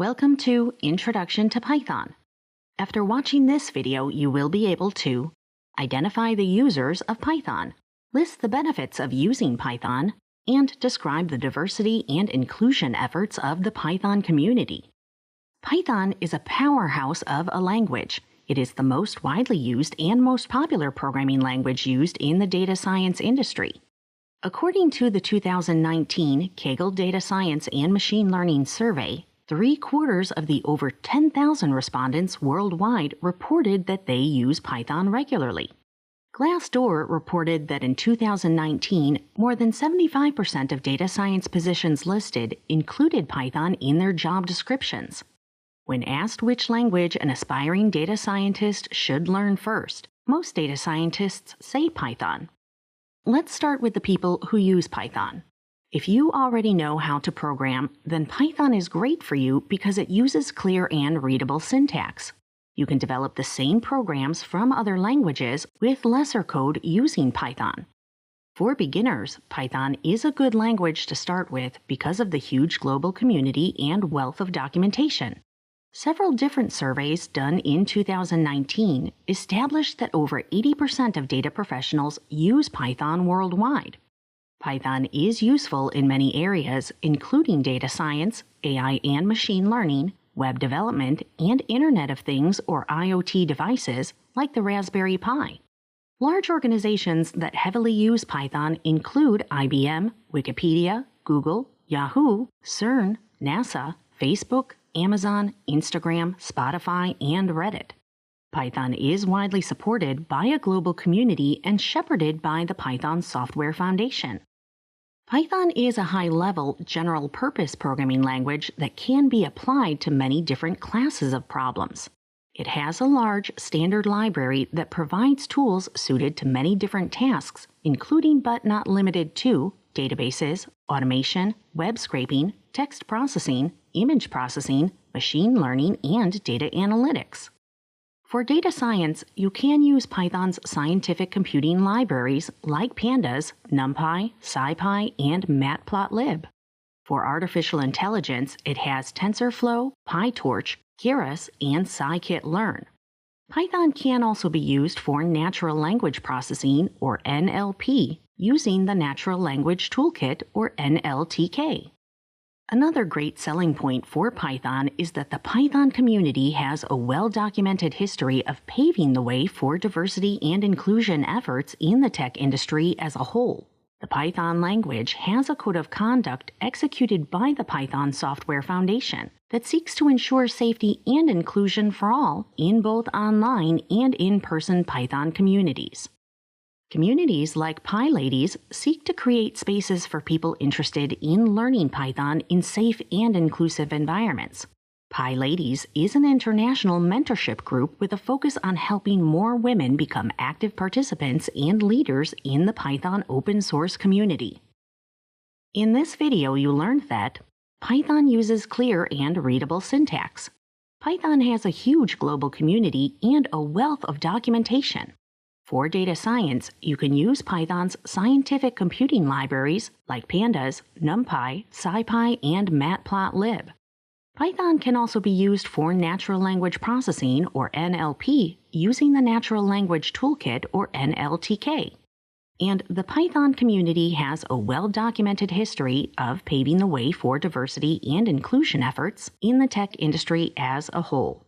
Welcome to Introduction to Python. After watching this video, you will be able to identify the users of Python, list the benefits of using Python, and describe the diversity and inclusion efforts of the Python community. Python is a powerhouse of a language. It is the most widely used and most popular programming language used in the data science industry. According to the 2019 Kaggle Data Science and Machine Learning Survey, 3/4 of the over 10,000 respondents worldwide reported that they use Python regularly. Glassdoor reported that in 2019, more than 75% of data science positions listed included Python in their job descriptions. When asked which language an aspiring data scientist should learn first, most data scientists say Python. Let's start with the people who use Python. If you already know how to program, then Python is great for you because it uses clear and readable syntax. You can develop the same programs from other languages with lesser code using Python. For beginners, Python is a good language to start with because of the huge global community and wealth of documentation. Several different surveys done in 2019 established that over 80% of data professionals use Python worldwide. Python is useful in many areas, including data science, AI and machine learning, web development, and Internet of Things or IoT devices like the Raspberry Pi. Large organizations that heavily use Python include IBM, Wikipedia, Google, Yahoo, CERN, NASA, Facebook, Amazon, Instagram, Spotify, and Reddit. Python is widely supported by a global community and shepherded by the Python Software Foundation. Python is a high-level, general-purpose programming language that can be applied to many different classes of problems. It has a large, standard library that provides tools suited to many different tasks, including but not limited to databases, automation, web scraping, text processing, image processing, machine learning, and data analytics. For data science, you can use Python's scientific computing libraries like Pandas, NumPy, SciPy, and Matplotlib. For artificial intelligence, it has TensorFlow, PyTorch, Keras, and scikit-learn. Python can also be used for natural language processing, or NLP, using the Natural Language Toolkit, or NLTK. Another great selling point for Python is that the Python community has a well-documented history of paving the way for diversity and inclusion efforts in the tech industry as a whole. The Python language has a code of conduct executed by the Python Software Foundation that seeks to ensure safety and inclusion for all in both online and in-person Python communities. Communities like PyLadies seek to create spaces for people interested in learning Python in safe and inclusive environments. PyLadies is an international mentorship group with a focus on helping more women become active participants and leaders in the Python open source community. In this video, you learned that Python uses clear and readable syntax. Python has a huge global community and a wealth of documentation. For data science, you can use Python's scientific computing libraries like Pandas, NumPy, SciPy, and Matplotlib. Python can also be used for natural language processing, or NLP, using the Natural Language Toolkit, or NLTK. And the Python community has a well-documented history of paving the way for diversity and inclusion efforts in the tech industry as a whole.